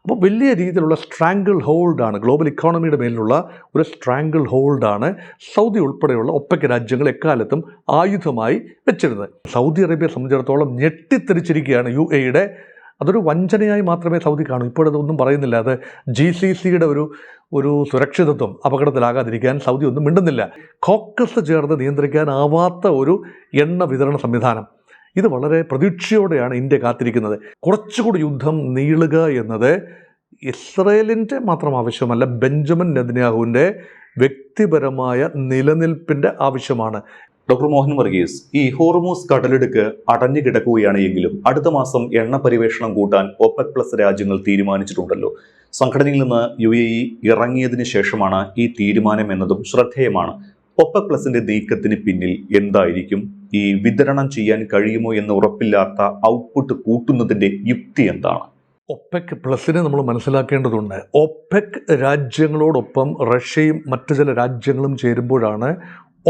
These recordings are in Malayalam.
അപ്പോൾ വലിയ രീതിയിലുള്ള സ്ട്രാങ്കിൾ ഹോൾഡാണ്, ഗ്ലോബൽ ഇക്കോണമിയുടെ മേലുള്ള ഒരു സ്ട്രാങ്കിൾ ഹോൾഡാണ് സൗദി ഉൾപ്പെടെയുള്ള ഒപ്പക് രാജ്യങ്ങൾ എക്കാലത്തും ആയുധമായി വെച്ചിരുന്നത്. സൗദി അറേബ്യയെ സംബന്ധിച്ചിടത്തോളം ഞെട്ടിത്തെറിച്ചിരിക്കുകയാണ് UAE. അതൊരു വഞ്ചനയായി മാത്രമേ സൗദി കാണൂ. ഇപ്പോഴതൊന്നും പറയുന്നില്ല. അത് GCCയുടെ ഒരു സുരക്ഷിതത്വം അപകടത്തിലാകാതിരിക്കാൻ സൗദി ഒന്നും മിണ്ടുന്നില്ല. കോക്കസ് ചേർന്ന് നിയന്ത്രിക്കാനാവാത്ത ഒരു എണ്ണ വിതരണ സംവിധാനം, ഇത് വളരെ പ്രതീക്ഷയോടെയാണ് ഇന്ത്യ കാത്തിരിക്കുന്നത്. കുറച്ചുകൂടി യുദ്ധം നീളുക എന്നത് ഇസ്രയേലിൻ്റെ മാത്രം ആവശ്യമല്ല, ബെഞ്ചമിൻ നെതന്യാഹുവിൻ്റെ വ്യക്തിപരമായ നിലനിൽപ്പിൻ്റെ ആവശ്യമാണ്. ഡോക്ടർ മോഹൻ വർഗീസ്, ഈ ഹോർമൂസ് കടലിടുക്ക് അടഞ്ഞു കിടക്കുകയാണ് എങ്കിലും അടുത്ത മാസം എണ്ണ പരിവേഷണം കൂട്ടാൻ OPEC+ രാജ്യങ്ങൾ തീരുമാനിച്ചിട്ടുണ്ടല്ലോ. സംഘടനയിൽ നിന്ന് UAE ഇറങ്ങിയതിന് ശേഷമാണ് ഈ തീരുമാനം എന്നതും ശ്രദ്ധേയമാണ്. OPEC+ന്റെ നീക്കത്തിന് പിന്നിൽ എന്തായിരിക്കും? ഈ വിതരണം ചെയ്യാൻ കഴിയുമോ എന്ന് ഉറപ്പില്ലാത്ത ഔട്ട്പുട്ട് കൂട്ടുന്നതിന്റെ യുക്തി എന്താണ്? OPEC+നെ നമ്മൾ മനസ്സിലാക്കേണ്ടതുണ്ട്. OPEC രാജ്യങ്ങളോടൊപ്പം റഷ്യയും മറ്റു ചില രാജ്യങ്ങളും ചേരുമ്പോഴാണ്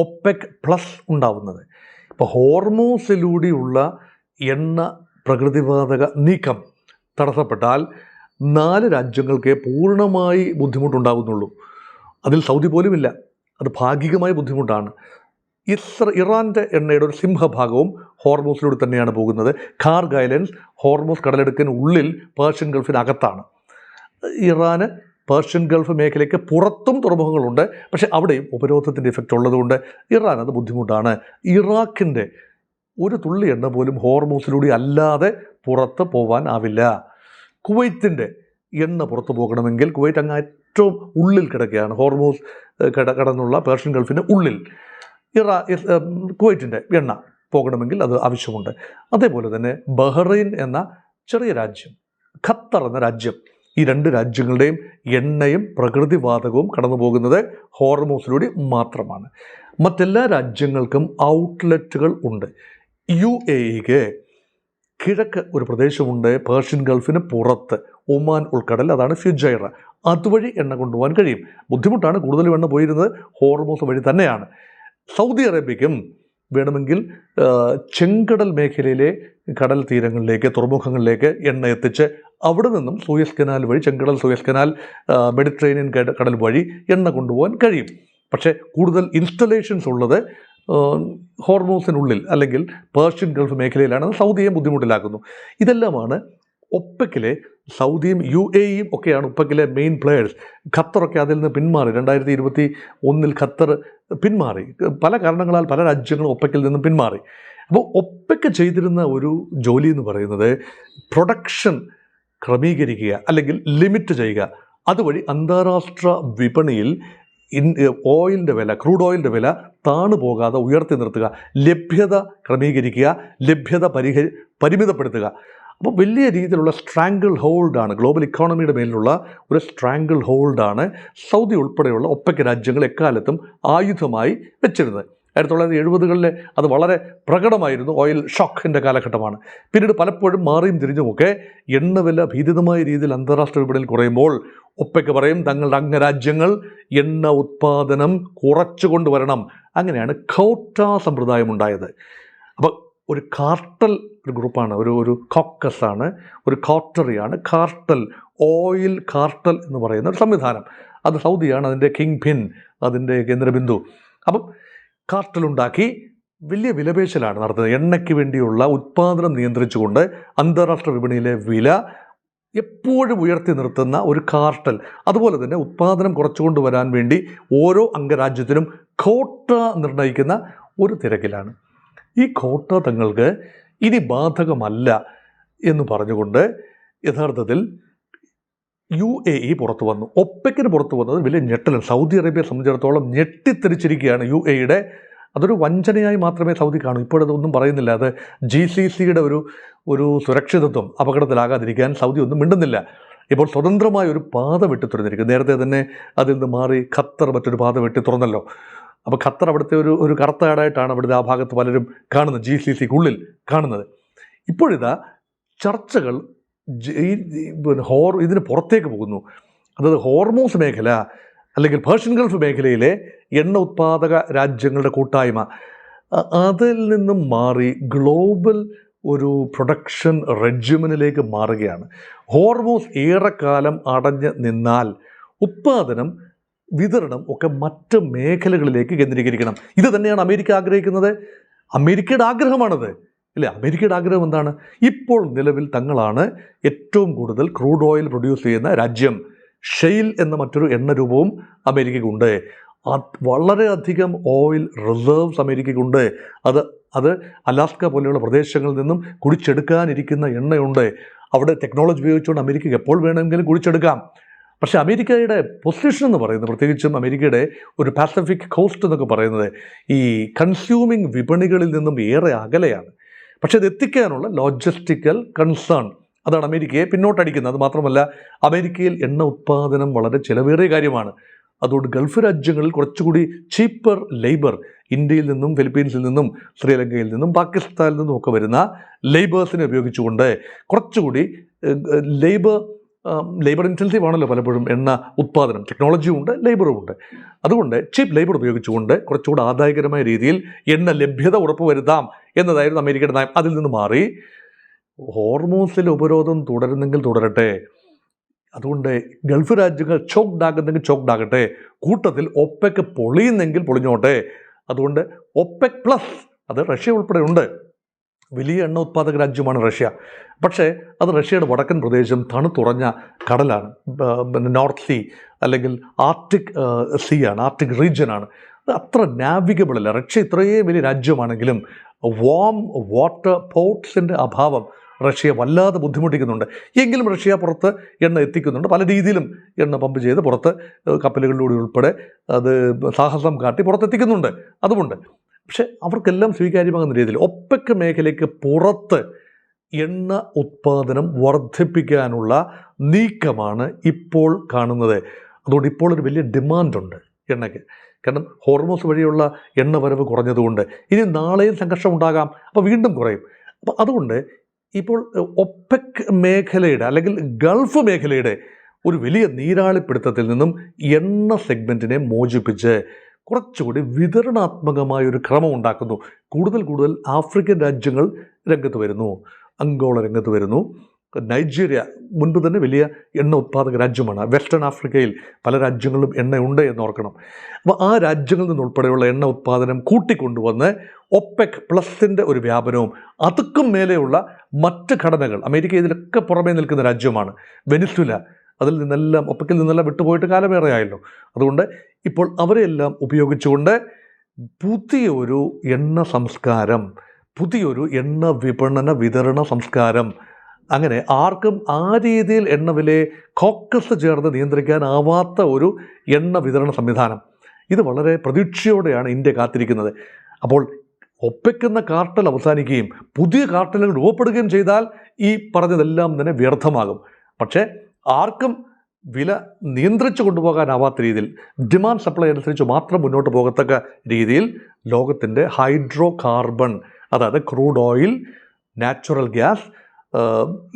OPEC+ ഉണ്ടാവുന്നത്. ഇപ്പോൾ ഹോർമൂസിലൂടെയുള്ള എണ്ണ പ്രകൃതിവാതക നീക്കം തടസ്സപ്പെട്ടാൽ 4 രാജ്യങ്ങൾക്കേ പൂർണ്ണമായി ബുദ്ധിമുട്ടുണ്ടാകുന്നുള്ളൂ. അതിൽ സൗദി പോലുമില്ല. അത് ഭാഗികമായ ബുദ്ധിമുട്ടാണ്. ഇറാൻ്റെ എണ്ണയുടെ ഒരു സിംഹഭാഗവും ഹോർമൂസിലൂടെ തന്നെയാണ് പോകുന്നത്. ഖാർഗ് ഐലൻഡ്സ് ഹോർമൂസ് കടലെടുക്കിന് ഉള്ളിൽ പേർഷ്യൻ ഗൾഫിനകത്താണ്. ഇറാന് പേർഷ്യൻ ഗൾഫ് മേഖലയ്ക്ക് പുറത്തും തുറമുഖങ്ങളുണ്ട്. പക്ഷേ അവിടെയും ഉപരോധത്തിൻ്റെ ഇഫക്റ്റ് ഉള്ളതുകൊണ്ട് ഇറാൻ അത് ബുദ്ധിമുട്ടാണ്. ഇറാഖിൻ്റെ ഒരു തുള്ളി എണ്ണ പോലും ഹോർമൂസിലൂടെ അല്ലാതെ പുറത്ത് പോകാൻ ആവില്ല. കുവൈത്തിൻ്റെ എണ്ണ പുറത്തു പോകണമെങ്കിൽ കുവൈറ്റ് അങ്ങ് ഏറ്റവും ഉള്ളിൽ കിടക്കുകയാണ്, ഹോർമൂസ് കടന്നുള്ള പേർഷ്യൻ ഗൾഫിൻ്റെ ഉള്ളിൽ. കുവൈറ്റിൻ്റെ എണ്ണ പോകണമെങ്കിൽ അത് ആവശ്യമുണ്ട്. അതേപോലെ തന്നെ ബഹ്റൈൻ എന്ന ചെറിയ രാജ്യം, ഖത്തർ എന്ന രാജ്യം, ഈ 2 രാജ്യങ്ങളുടെയും എണ്ണയും പ്രകൃതിവാതകവും കടന്നു പോകുന്നത് ഹോർമൂസിലൂടെ മാത്രമാണ്. മറ്റെല്ലാ രാജ്യങ്ങൾക്കും ഔട്ട്ലെറ്റുകൾ ഉണ്ട്. UAEക്ക് കിഴക്ക് ഒരു പ്രദേശമുണ്ട്, പേർഷ്യൻ ഗൾഫിന് പുറത്ത് ഒമാൻ ഉൾക്കടൽ, അതാണ് ഫുജൈറ. അതുവഴി എണ്ണ കൊണ്ടുപോകാൻ കഴിയും. ബുദ്ധിമുട്ടാണ്, കൂടുതലും എണ്ണ പോയിരുന്നത് ഹോർമൂസ് വഴി തന്നെയാണ്. സൗദി അറേബ്യയ്ക്കും വേണമെങ്കിൽ ചെങ്കടൽ മേഖലയിലെ കടൽ തീരങ്ങളിലേക്ക്, തുറമുഖങ്ങളിലേക്ക് എണ്ണ എത്തിച്ച് അവിടെ നിന്നും സൂയസ് കനാൽ വഴി, ചെങ്കടൽ സൂയസ് കനാൽ, മെഡിറ്ററേനിയൻ കടൽ വഴി എണ്ണ കൊണ്ടുപോകാൻ കഴിയും. പക്ഷേ കൂടുതൽ ഇൻസ്റ്റലേഷൻസ് ഉള്ളത് ഹോർമൂസിനുള്ളിൽ അല്ലെങ്കിൽ പേർഷ്യൻ ഗൾഫ് മേഖലയിലാണ്. സൗദിയെയും ബുദ്ധിമുട്ടിലാക്കുന്നു. ഇതെല്ലാമാണ് ഒപ്പക്കിലെ സൗദിയും UAEയും ഒക്കെയാണ് ഒപ്പക്കിലെ മെയിൻ പ്ലെയേഴ്സ്. ഖത്തറൊക്കെ അതിൽ നിന്ന് പിന്മാറി. 2021 ഖത്തർ പിന്മാറി. പല കാരണങ്ങളാൽ പല രാജ്യങ്ങളും ഒപ്പക്കിൽ നിന്നും പിന്മാറി. അപ്പോൾ ഒപ്പക്ക് ചെയ്തിരുന്ന ഒരു ജോലി എന്ന് പറയുന്നത് പ്രൊഡക്ഷൻ ക്രമീകരിക്കുക അല്ലെങ്കിൽ ലിമിറ്റ് ചെയ്യുക. അതുവഴി അന്താരാഷ്ട്ര വിപണിയിൽ ഓയിലിൻ്റെ വില, ക്രൂഡ് ഓയിലിൻ്റെ വില താണു പോകാതെ ഉയർത്തി നിർത്തുക, ലഭ്യത ക്രമീകരിക്കുക, ലഭ്യത പരിമിതപ്പെടുത്തുക. അപ്പോൾ വലിയ രീതിയിലുള്ള സ്ട്രാങ്കിൾ ഹോൾഡാണ്, ഗ്ലോബൽ ഇക്കോണമിയുടെ മേലുള്ള ഒരു സ്ട്രാങ്കിൾ ഹോൾഡാണ് സൗദി ഉൾപ്പെടെയുള്ള ഒപ്പക് രാജ്യങ്ങൾ എക്കാലത്തും ആയുധമായി വെച്ചിരുന്നത്. 1970കളിലെ അത് വളരെ പ്രകടമായിരുന്നു. ഓയിൽ ഷോക്കിൻ്റെ കാലഘട്ടമാണ്. പിന്നീട് പലപ്പോഴും മാറിയും തിരിഞ്ഞുമൊക്കെ എണ്ണവില ഭീതിതമായ രീതിയിൽ അന്താരാഷ്ട്ര വിപണിയിൽ കുറയുമ്പോൾ ഒപ്പക് പറയും തങ്ങളുടെ അംഗരാജ്യങ്ങൾ എണ്ണ ഉത്പാദനം കുറച്ചു കൊണ്ടുവരണം. അങ്ങനെയാണ് ഖോട്ട സമ്പ്രദായം ഉണ്ടായത്. അപ്പോൾ ഒരു കാർട്ടൽ ഒരു ഗ്രൂപ്പാണ്, ഒരു കോക്കസാണ്, ഒരു കോട്ടറിയാണ് കാർട്ടൽ, ഓയിൽ കാർട്ടൽ എന്ന് പറയുന്ന ഒരു സംവിധാനം. അത് സൗദിയാണ് അതിൻ്റെ കിങ് പിൻ, അതിൻ്റെ കേന്ദ്രബിന്ദു. അപ്പം കാർട്ടലുണ്ടാക്കി വലിയ വിലപേശലാണ് നടത്തുന്നത്. എണ്ണയ്ക്ക് വേണ്ടിയുള്ള ഉത്പാദനം നിയന്ത്രിച്ചുകൊണ്ട് അന്താരാഷ്ട്ര വിപണിയിലെ വില എപ്പോഴും ഉയർത്തി നിർത്തുന്ന ഒരു കാർട്ടൽ. അതുപോലെ തന്നെ ഉത്പാദനം കുറച്ചുകൊണ്ട് വരാൻ വേണ്ടി ഓരോ അംഗരാജ്യത്തിനും ഖോട്ട നിർണ്ണയിക്കുന്ന ഒരു തിരക്കിലാണ്. ഈ ഖോട്ട തങ്ങൾക്ക് ഇനി ബാധകമല്ല എന്ന് പറഞ്ഞുകൊണ്ട് യഥാർത്ഥത്തിൽ UAE പുറത്തു വന്നു. ഒപ്പക്കിന് പുറത്തു വന്നത് വലിയ ഞെട്ടലാണ്. സൗദി അറേബ്യയെ സംബന്ധിച്ചിടത്തോളം ഞെട്ടിത്തെറിച്ചിരിക്കുകയാണ് UAE. അതൊരു വഞ്ചനയായി മാത്രമേ സൗദി കാണൂ. ഇപ്പോഴതൊന്നും പറയുന്നില്ല. അത് GCCയുടെ ഒരു സുരക്ഷിതത്വം അപകടത്തിലാകാതിരിക്കാൻ സൗദി ഒന്നും മിണ്ടുന്നില്ല. ഇപ്പോൾ സ്വതന്ത്രമായ ഒരു പാത വെട്ടി തുറന്നിരിക്കും. നേരത്തെ തന്നെ അതിൽ നിന്ന് മാറി ഖത്തർ മറ്റൊരു പാത വെട്ടി തുറന്നല്ലോ. അപ്പോൾ ഖത്തർ അവിടുത്തെ ഒരു കറുത്തയാടായിട്ടാണ് അവിടുത്തെ ആ ഭാഗത്ത് പലരും കാണുന്നത്, GCCക്കുള്ളിൽ കാണുന്നത്. ഇപ്പോഴിതാ ചർച്ചകൾ ഇതിന് പുറത്തേക്ക് പോകുന്നു. അതായത് ഹോർമൂസ് മേഖല അല്ലെങ്കിൽ പേർഷ്യൻ ഗൾഫ് മേഖലയിലെ എണ്ണ ഉത്പാദക രാജ്യങ്ങളുടെ കൂട്ടായ്മ, അതിൽ നിന്നും മാറി ഗ്ലോബൽ ഒരു പ്രൊഡക്ഷൻ റെജിമിനിലേക്ക് മാറുകയാണ്. ഹോർമൂസ് ഏറെക്കാലം അടഞ്ഞ് നിന്നാൽ ഉത്പാദനം, വിതരണം ഒക്കെ മറ്റ് മേഖലകളിലേക്ക് കേന്ദ്രീകരിക്കണം. ഇത് തന്നെയാണ് അമേരിക്ക ആഗ്രഹിക്കുന്നത്. അമേരിക്കയുടെ ആഗ്രഹമാണത്, ഇല്ലേ? അമേരിക്കയുടെ ആഗ്രഹം എന്താണ്? ഇപ്പോൾ നിലവിൽ തങ്ങളാണ് ഏറ്റവും കൂടുതൽ ക്രൂഡ് ഓയിൽ പ്രൊഡ്യൂസ് ചെയ്യുന്ന രാജ്യം. ഷെയിൽ എന്ന മറ്റൊരു എണ്ണ രൂപവും അമേരിക്കയ്ക്കുണ്ട്. വളരെയധികം ഓയിൽ റിസർവ്സ് അമേരിക്കയ്ക്കുണ്ട്. അത് അലാസ്ക പോലെയുള്ള പ്രദേശങ്ങളിൽ നിന്നും കുടിച്ചെടുക്കാനിരിക്കുന്ന എണ്ണയുണ്ട്. അവിടെ ടെക്നോളജി ഉപയോഗിച്ചുകൊണ്ട് അമേരിക്കയ്ക്ക് എപ്പോൾ വേണമെങ്കിലും കുടിച്ചെടുക്കാം. പക്ഷേ അമേരിക്കയുടെ പൊസിഷൻ എന്ന് പറയുന്നത്, പ്രത്യേകിച്ചും അമേരിക്കയുടെ ഒരു പാസഫിക് കോസ്റ്റ് എന്നൊക്കെ പറയുന്നത്, ഈ കൺസ്യൂമിങ് വിപണികളിൽ നിന്നും ഏറെ അകലെയാണ്. പക്ഷേ ഇത് എത്തിക്കാനുള്ള ലോജിസ്റ്റിക്കൽ കൺസേൺ അതാണ് അമേരിക്കയെ പിന്നോട്ടടിക്കുന്നത്. അത് മാത്രമല്ല, അമേരിക്കയിൽ എണ്ണ ഉത്പാദനം വളരെ ചിലവേറിയ കാര്യമാണ്. അതുകൊണ്ട് ഗൾഫ് രാജ്യങ്ങളിൽ കുറച്ചുകൂടി ചീപ്പർ ലേബർ, ഇന്ത്യയിൽ നിന്നും ഫിലിപ്പീൻസിൽ നിന്നും ശ്രീലങ്കയിൽ നിന്നും പാകിസ്ഥാനിൽ നിന്നും ഒക്കെ വരുന്ന ലേബേഴ്സിനെ ഉപയോഗിച്ചുകൊണ്ട് കുറച്ചുകൂടി ലേബർ ഇൻറ്റൻസീവ് ആണല്ലോ പലപ്പോഴും എണ്ണ ഉത്പാദനം. ടെക്നോളജിയും ഉണ്ട്, ലേബറും ഉണ്ട്. അതുകൊണ്ട് ചീപ്പ് ലേബർ ഉപയോഗിച്ചുകൊണ്ട് കുറച്ചുകൂടി ആദായകരമായ രീതിയിൽ എണ്ണ ലഭ്യത ഉറപ്പുവരുത്താം എന്നതായിരുന്നു അമേരിക്കയുടെ നയം. അതിൽ നിന്ന് മാറി ഹോർമൂസിലെ ഉപരോധം തുടരുന്നെങ്കിൽ തുടരട്ടെ, അതുകൊണ്ട് ഗൾഫ് രാജ്യങ്ങൾ ചോക്ഡ് ആകുന്നെങ്കിൽ ചോക്ഡ് ആകട്ടെ, കൂട്ടത്തിൽ ഒപെക് പൊളിയുന്നെങ്കിൽ പൊളിഞ്ഞോട്ടെ. അതുകൊണ്ട് ഒപെക് പ്ലസ്, അത് റഷ്യ ഉൾപ്പെടെ ഉണ്ട്. വലിയ എണ്ണ ഉത്പാദക രാജ്യമാണ് റഷ്യ. പക്ഷേ അത് റഷ്യയുടെ വടക്കൻ പ്രദേശം തണുത്തുറഞ്ഞ കടലാണ്, നോർത്ത് സീ അല്ലെങ്കിൽ ആർട്ടിക് സീ ആണ്, ആർട്ടിക് റീജിയനാണ്. അത് അത്ര നാവിഗബിൾ അല്ല. റഷ്യ ഇത്രയും വലിയ രാജ്യമാണെങ്കിലും വാം വാട്ടർ പോർട്ട്സിൻ്റെ അഭാവം റഷ്യയെ വല്ലാതെ ബുദ്ധിമുട്ടിക്കുന്നുണ്ട്. എങ്കിലും റഷ്യ പുറത്ത് എണ്ണ എത്തിക്കുന്നുണ്ട്. പല രീതിയിലും എണ്ണ പമ്പ് ചെയ്ത് പുറത്ത് കപ്പലുകളിലൂടെ ഉൾപ്പെടെ അത് സാഹസം കാട്ടി പുറത്തെത്തിക്കുന്നുണ്ട്. അതുകൊണ്ട് പക്ഷെ അവർക്കെല്ലാം സ്വീകാര്യമാകുന്ന രീതിയിൽ ഒപെക് മേഖലയ്ക്ക് പുറത്ത് എണ്ണ ഉത്പാദനം വർദ്ധിപ്പിക്കാനുള്ള നീക്കമാണ് ഇപ്പോൾ കാണുന്നത്. അതുകൊണ്ട് ഇപ്പോൾ ഒരു വലിയ ഡിമാൻഡുണ്ട് എണ്ണയ്ക്ക്. കാരണം ഹോർമൂസ് വഴിയുള്ള എണ്ണ വരവ് കുറഞ്ഞതുകൊണ്ട് ഇനി നാളെയും സംഘർഷം ഉണ്ടാകാം, അപ്പോൾ വീണ്ടും കുറയും. അപ്പോൾ അതുകൊണ്ട് ഇപ്പോൾ ഒപെക് മേഖലയുടെ അല്ലെങ്കിൽ ഗൾഫ് മേഖലയുടെ ഒരു വലിയ നീരാളിപ്പിടുത്തത്തിൽ നിന്നും എണ്ണ സെഗ്മെൻറ്റിനെ മോചിപ്പിച്ച് കുറച്ചുകൂടി വിതരണാത്മകമായൊരു ക്രമം ഉണ്ടാക്കുന്നു. കൂടുതൽ ആഫ്രിക്കൻ രാജ്യങ്ങൾ രംഗത്ത് വരുന്നു, അങ്കോള രംഗത്ത് വരുന്നു, നൈജീരിയ മുൻപ് തന്നെ വലിയ എണ്ണ ഉത്പാദക രാജ്യമാണ്. വെസ്റ്റേൺ ആഫ്രിക്കയിൽ പല രാജ്യങ്ങളിലും എണ്ണയുണ്ട് എന്നോർക്കണം. അപ്പോൾ ആ രാജ്യങ്ങളിൽ നിന്നുൾപ്പെടെയുള്ള എണ്ണ ഉത്പാദനം കൂട്ടിക്കൊണ്ടുവന്ന് ഒപെക് പ്ലസിൻ്റെ ഒരു വ്യാപനവും അതുക്കും മേലെയുള്ള മറ്റ് ഘടനകൾ, അമേരിക്ക ഇതിലൊക്കെ പുറമേ നിൽക്കുന്ന രാജ്യമാണ്. വെനിസ്വേല അതിൽ നിന്നെല്ലാം ഒപെക്കിൽ നിന്നെല്ലാം വിട്ടുപോയിട്ട് കാലമേറെയായല്ലോ. അതുകൊണ്ട് ഇപ്പോൾ അവരെല്ലാം ഉപയോഗിച്ചുകൊണ്ട് പുതിയൊരു എണ്ണ സംസ്കാരം, പുതിയൊരു എണ്ണ വിപണന വിതരണ സംസ്കാരം, അങ്ങനെ ആർക്കും ആ രീതിയിൽ എണ്ണ വിലയെ കോക്കസ് ചേർന്ന് നിയന്ത്രിക്കാനാവാത്ത ഒരു എണ്ണ വിതരണ സംവിധാനം, ഇത് വളരെ പ്രതീക്ഷയോടെയാണ് ഇന്ത്യ കാത്തിരിക്കുന്നത്. അപ്പോൾ ഒപ്പയ്ക്കുന്ന കാർട്ടൽ അവസാനിക്കുകയും പുതിയ കാർട്ടലുകൾ രൂപപ്പെടുകയും ചെയ്താൽ ഈ പറഞ്ഞതെല്ലാം തന്നെ വ്യർത്ഥമാകും. പക്ഷേ ആർക്കും വില നിയന്ത്രിച്ചു കൊണ്ടുപോകാനാവാത്ത രീതിയിൽ ഡിമാൻഡ് സപ്ലൈ അനുസരിച്ച് മാത്രം മുന്നോട്ട് പോകത്തക്ക രീതിയിൽ ലോകത്തിൻ്റെ ഹൈഡ്രോ കാർബൺ, അതായത് ക്രൂഡ് ഓയിൽ, നാച്ചുറൽ ഗ്യാസ്,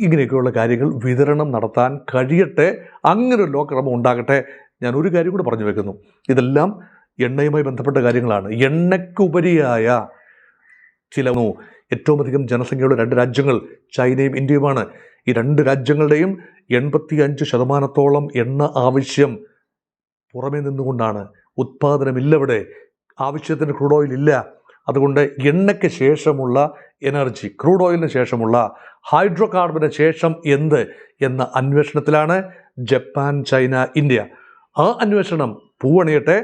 ഇങ്ങനെയൊക്കെയുള്ള കാര്യങ്ങൾ വിതരണം നടത്താൻ കഴിയട്ടെ. അങ്ങനെ ഒരു ലോകക്രമം ഉണ്ടാകട്ടെ. ഞാൻ ഒരു കാര്യം കൂടെ പറഞ്ഞു വെക്കുന്നു, ഇതെല്ലാം എണ്ണയുമായി ബന്ധപ്പെട്ട കാര്യങ്ങളാണ്. എണ്ണയ്ക്കുപരിയായ ചില ഏറ്റവും അധികം ജനസംഖ്യയുള്ള രണ്ട് രാജ്യങ്ങൾ ചൈനയും ഇന്ത്യയുമാണ്. ഈ രണ്ട് രാജ്യങ്ങളുടെയും 85% എണ്ണ ആവശ്യം പുറമേ നിന്നുകൊണ്ടാണ്. ഉത്പാദനമില്ലവിടെ, ആവശ്യത്തിന് ക്രൂഡ് ഓയിൽ ഇല്ല. അതുകൊണ്ട് എണ്ണയ്ക്ക് ശേഷമുള്ള എനർജി, ക്രൂഡ് ഓയിലിന് ശേഷമുള്ള ഹൈഡ്രോ കാർബണിന് ശേഷം എന്ത് എന്ന അന്വേഷണത്തിലാണ് ജപ്പാൻ, ചൈന, ഇന്ത്യ. ആ അന്വേഷണം പൂവണിയട്ടെ.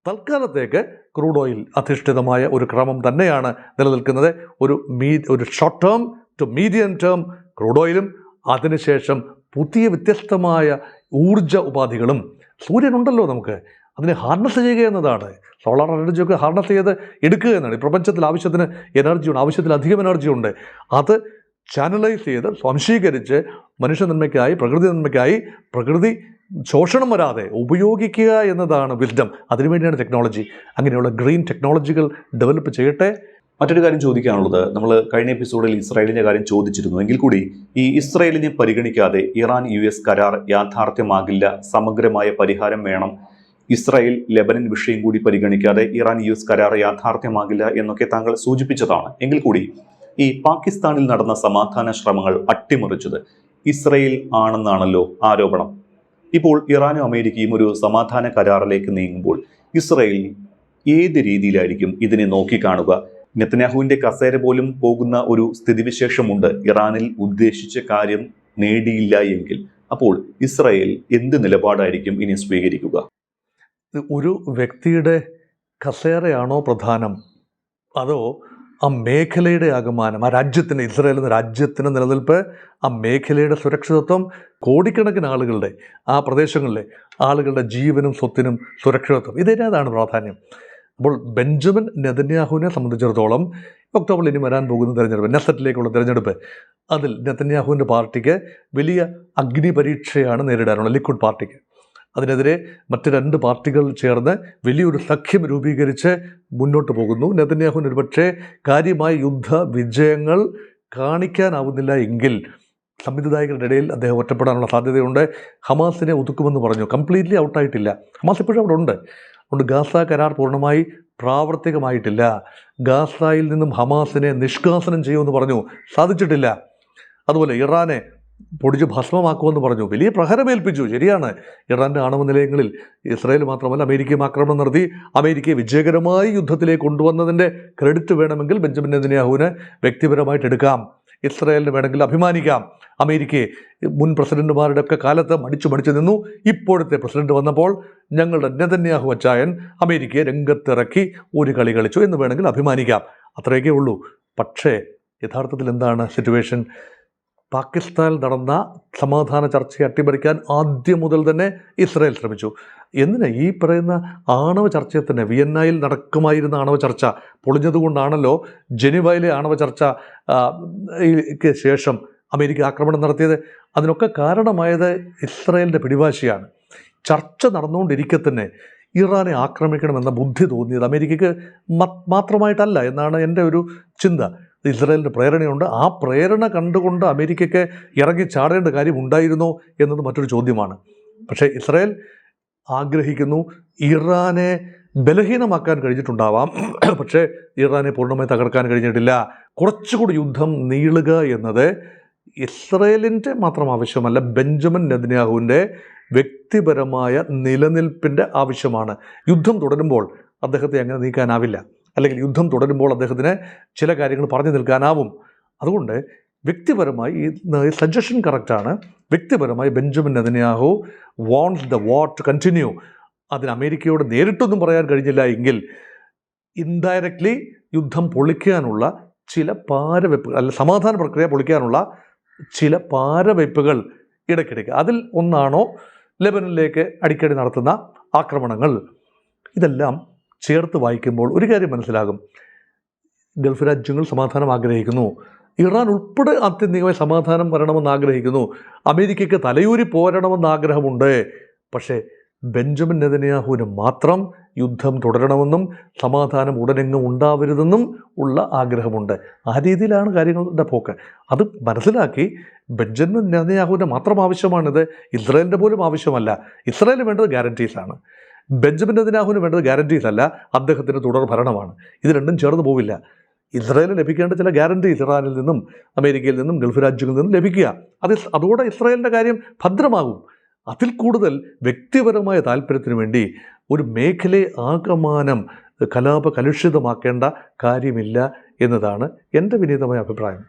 തൽക്കാലത്തേക്ക് ക്രൂഡ് ഓയിൽ അധിഷ്ഠിതമായ ഒരു ക്രമം തന്നെയാണ് നിലനിൽക്കുന്നത്. ഒരു short term two medium term crude ഓയിലും അതിനുശേഷം പുതിയ വ്യത്യസ്തമായ ഊർജ ഉപാധികളും. സൂര്യനുണ്ടല്ലോ, നമുക്ക് അതിനെ ഹാർനസ് ചെയ്യുക എന്നതാണ്. സോളാർ എനർജിയൊക്കെ ഹാർനസ് ചെയ്ത് എടുക്കുക എന്നാണ്. ഈ പ്രപഞ്ചത്തിൽ ആവശ്യത്തിന് എനർജിയുണ്ട്, ആവശ്യത്തിലധികം എനർജിയുണ്ട്. അത് ചാനലൈസ് ചെയ്ത് സ്വാംശീകരിച്ച് മനുഷ്യ നന്മയ്ക്കായി, പ്രകൃതി നന്മയ്ക്കായി, പ്രകൃതി ശോഷണം വരാതെ ഉപയോഗിക്കുക എന്നതാണ് വിസ്ഡം. അതിനുവേണ്ടിയാണ് ടെക്നോളജി. അങ്ങനെയുള്ള ഗ്രീൻ ടെക്നോളജികൾ ഡെവലപ്പ് ചെയ്യട്ടെ. മറ്റൊരു കാര്യം ചോദിക്കാനുള്ളത്, നമ്മൾ കഴിഞ്ഞ എപ്പിസോഡിൽ ഇസ്രായേലിൻ്റെ കാര്യം ചോദിച്ചിരുന്നു. എങ്കിൽ കൂടി ഈ ഇസ്രായേലിനെ പരിഗണിക്കാതെ ഇറാൻ US കരാർ യാഥാർത്ഥ്യമാകില്ല, സമഗ്രമായ പരിഹാരം വേണം. ഇസ്രായേൽ ലെബനൻ വിഷയം കൂടി പരിഗണിക്കാതെ ഇറാൻ US കരാർ യാഥാർത്ഥ്യമാകില്ല എന്നൊക്കെ താങ്കൾ സൂചിപ്പിച്ചതാണ്. എങ്കിൽ കൂടി ഈ പാകിസ്ഥാനിൽ നടന്ന സമാധാന ശ്രമങ്ങൾ അട്ടിമറിച്ചത് ഇസ്രയേൽ ആണെന്നാണല്ലോ ആരോപണം. ഇപ്പോൾ ഇറാനും അമേരിക്കയും ഒരു സമാധാന കരാറിലേക്ക് നീങ്ങുമ്പോൾ ഇസ്രയേൽ ഏത് രീതിയിലായിരിക്കും ഇതിനെ നോക്കിക്കാണുക? നെതന്യാഹുവിന്റെ കസേര പോലും പോകുന്ന ഒരു സ്ഥിതിവിശേഷമുണ്ട്. ഇറാനിൽ ഉദ്ദേശിച്ച കാര്യം നേടിയില്ല എങ്കിൽ അപ്പോൾ ഇസ്രയേൽ എന്ത് നിലപാടായിരിക്കും ഇനി സ്വീകരിക്കുക? ഒരു വ്യക്തിയുടെ കസേരയാണോ പ്രധാനം, അതോ ആ മേഖലയുടെ ആകമാനം, ആ രാജ്യത്തിന്, ഇസ്രായേൽ എന്ന രാജ്യത്തിന് നിലനിൽപ്പ്, ആ മേഖലയുടെ സുരക്ഷിതത്വം, കോടിക്കണക്കിന് ആളുകളുടെ, ആ പ്രദേശങ്ങളിലെ ആളുകളുടെ ജീവനും സ്വത്തിനും സുരക്ഷിതത്വം, ഇതിനേതാണ് പ്രാധാന്യം? അപ്പോൾ ബെഞ്ചമിൻ നെതന്യാഹുവിനെ സംബന്ധിച്ചിടത്തോളം ഒക്ടോബറിൽ ഇനി വരാൻ പോകുന്ന തെരഞ്ഞെടുപ്പ്, നെസറ്റിലേക്കുള്ള തെരഞ്ഞെടുപ്പ്, അതിൽ നെതന്യാഹുവിൻ്റെ പാർട്ടിക്ക് വലിയ അഗ്നിപരീക്ഷയാണ് നേരിടാനുള്ള, ലിക്വിഡ് പാർട്ടിക്ക്. അതിനെതിരെ മറ്റ് 2 പാർട്ടികൾ ചേർന്ന് വലിയൊരു സഖ്യം രൂപീകരിച്ച് മുന്നോട്ട് പോകുന്നു. നെതന്യാഹുവിന് ഒരുപക്ഷെ കാര്യമായ യുദ്ധ വിജയങ്ങൾ കാണിക്കാനാവുന്നില്ല എങ്കിൽ സംവിധായകരുടെ ഇടയിൽ അദ്ദേഹം ഒറ്റപ്പെടാനുള്ള സാധ്യതയുണ്ട്. ഹമാസിനെ ഒതുക്കുമെന്ന് പറഞ്ഞു, കംപ്ലീറ്റ്ലി ഔട്ടായിട്ടില്ല. ഹമാസ് ഇപ്പോഴും അവിടെ ഉണ്ട്. അതുകൊണ്ട് ഗാസ കരാർ പൂർണ്ണമായി പ്രാവർത്തികമായിട്ടില്ല. ഗാസയിൽ നിന്നും ഹമാസിനെ നിഷ്കാസനം ചെയ്യുമെന്ന് പറഞ്ഞു, സാധിച്ചിട്ടില്ല. അതുപോലെ ഇറാനെ പൊടിച്ച് ഭസ്മമാക്കുമെന്ന് പറഞ്ഞു, വലിയ പ്രഹരമേൽപ്പിച്ചു. ശരിയാണ്, ഇറാൻ്റെ ആണവ നിലയങ്ങളിൽ ഇസ്രായേൽ മാത്രമല്ല അമേരിക്കയും ആക്രമണം നടത്തി. അമേരിക്കയെ വിജയകരമായി യുദ്ധത്തിലേക്ക് കൊണ്ടുവന്നതിൻ്റെ ക്രെഡിറ്റ് വേണമെങ്കിൽ ബെഞ്ചമിൻ നെതന്യാഹുവിന് വ്യക്തിപരമായിട്ട് എടുക്കാം. ഇസ്രായേലിന് വേണമെങ്കിൽ അഭിമാനിക്കാം. അമേരിക്കയെ മുൻ പ്രസിഡന്റുമാരുടെ ഒക്കെ കാലത്ത് മടിച്ചു നിന്നു. ഇപ്പോഴത്തെ പ്രസിഡന്റ് വന്നപ്പോൾ ഞങ്ങളുടെ നെതന്യാഹു അച്ചായൻ അമേരിക്കയെ രംഗത്തിറക്കി ഒരു കളി കളിച്ചു എന്ന് വേണമെങ്കിൽ അഭിമാനിക്കാം. അത്രയൊക്കെ ഉള്ളൂ. പക്ഷേ യഥാർത്ഥത്തിൽ എന്താണ് സിറ്റുവേഷൻ? പാകിസ്ഥാനിൽ നടന്ന സമാധാന ചർച്ചയെ അട്ടിമറിക്കാൻ ആദ്യം മുതൽ തന്നെ ഇസ്രായേൽ ശ്രമിച്ചു. എന്തിനാ ഈ പറയുന്ന ആണവ ചർച്ചയെ തന്നെ, വിയന്നയിൽ നടക്കുമായിരുന്ന ആണവ ചർച്ച പൊളിഞ്ഞതുകൊണ്ടാണല്ലോ ജനീവയിലെ ആണവ ചർച്ചയ്ക്ക് ശേഷം അമേരിക്ക ആക്രമണം നടത്തിയത്. അതിനൊക്കെ കാരണമായത് ഇസ്രായേലിൻ്റെ പിടിവാശിയാണ്. ചർച്ച നടന്നുകൊണ്ടിരിക്കെ തന്നെ ഇറാനെ ആക്രമിക്കണമെന്ന ബുദ്ധി തോന്നിയത് അമേരിക്കയ്ക്ക് മാത്രമായിട്ടല്ല എന്നാണ് എൻ്റെ ഒരു ചിന്ത. ഇസ്രായേലിൻ്റെ പ്രേരണയുണ്ട്. ആ പ്രേരണ കണ്ടുകൊണ്ട് അമേരിക്കയ്ക്ക് ഇറങ്ങി ചാടേണ്ട കാര്യം ഉണ്ടായിരുന്നോ എന്നത് മറ്റൊരു ചോദ്യമാണ്. പക്ഷേ ഇസ്രായേൽ ആഗ്രഹിക്കുന്നു, ഇറാനെ ബലഹീനമാക്കാൻ കഴിഞ്ഞിട്ടുണ്ടാവാം, പക്ഷേ ഇറാനെ പൂർണ്ണമായി തകർക്കാൻ കഴിഞ്ഞിട്ടില്ല. കുറച്ചുകൂടി യുദ്ധം നീളുക എന്നത് ഇസ്രായേലിൻ്റെ മാത്രം ആവശ്യമല്ല, ബെഞ്ചമിൻ നെതന്യാഹുവിൻ്റെ വ്യക്തിപരമായ നിലനിൽപ്പിൻ്റെ ആവശ്യമാണ്. യുദ്ധം തുടരുമ്പോൾ അദ്ദേഹത്തെ അങ്ങനെ നീക്കാനാവില്ല, അല്ലെങ്കിൽ യുദ്ധം തുടരുമ്പോൾ അദ്ദേഹത്തിന് ചില കാര്യങ്ങൾ പറഞ്ഞു നിൽക്കാനാവും. അതുകൊണ്ട് വ്യക്തിപരമായി ഈ സജഷൻ കറക്റ്റാണ്. വ്യക്തിപരമായി Benjamin Netanyahu wants the war to continue. അതിന് അമേരിക്കയോട് നേരിട്ടൊന്നും പറയാൻ കഴിഞ്ഞില്ല എങ്കിൽ ഇൻഡയറക്റ്റ്ലി യുദ്ധം പൊളിക്കാനുള്ള ചില പാരവെപ്പുകൾ, അല്ല സമാധാന പ്രക്രിയ പൊളിക്കാനുള്ള ചില പാരവെപ്പുകൾ ഇടയ്ക്കിടയ്ക്ക്, അതിൽ ഒന്നാണോ ലെബനനിലേക്ക് അടിക്കടി നടത്തുന്ന ആക്രമണങ്ങൾ. ഇതെല്ലാം ചേർത്ത് വായിക്കുമ്പോൾ ഒരു കാര്യം മനസ്സിലാകും. ഗൾഫ് രാജ്യങ്ങൾ സമാധാനം ആഗ്രഹിക്കുന്നു. ഇറാൻ ഉൾപ്പെടെ ആത്യന്തികമായി സമാധാനം വരണമെന്ന് ആഗ്രഹിക്കുന്നു. അമേരിക്കയ്ക്ക് തലയൂരി പോരണമെന്ന് ആഗ്രഹമുണ്ട്. പക്ഷേ ബെഞ്ചമിൻ നെതന്യാഹുവിന് മാത്രം യുദ്ധം തുടരണമെന്നും സമാധാനം ഉടനെങ്ങും ഉണ്ടാവരുതെന്നും ഉള്ള ആഗ്രഹമുണ്ട്. ആ രീതിയിലാണ് കാര്യങ്ങളുടെ പോക്ക്. അത് മനസ്സിലാക്കി ബെഞ്ചമിൻ നെതന്യാഹുവിൻ്റെ മാത്രം ആവശ്യമാണിത്, ഇസ്രായേലിൻ്റെ പോലും ആവശ്യമല്ല. ഇസ്രായേലിന് വേണ്ടത് ഗ്യാരണ്ടീസാണ്. ബെഞ്ചമിൻ നെതന്യാഹുവിന് വേണ്ടത് ഗ്യാരണ്ടീസ് അല്ല, അദ്ദേഹത്തിൻ്റെ തുടർ ഭരണമാണ്. ഇത് രണ്ടും ചേർന്ന് പോവില്ല. ഇസ്രായേലിന് ലഭിക്കേണ്ട ചില ഗ്യാരണ്ടീസ് ഇറാനിൽ നിന്നും അമേരിക്കയിൽ നിന്നും ഗൾഫ് രാജ്യങ്ങളിൽ നിന്നും ലഭിക്കുക, അതോടെ ഇസ്രായേലിൻ്റെ കാര്യം ഭദ്രമാകും. അതിൽ കൂടുതൽ വ്യക്തിപരമായ താല്പര്യത്തിന് വേണ്ടി ഒരു മേഖലയെ ആകമാനം കലാപ കലുഷിതമാക്കേണ്ട കാര്യമില്ല എന്നതാണ് എൻ്റെ വിനീതമായ അഭിപ്രായം.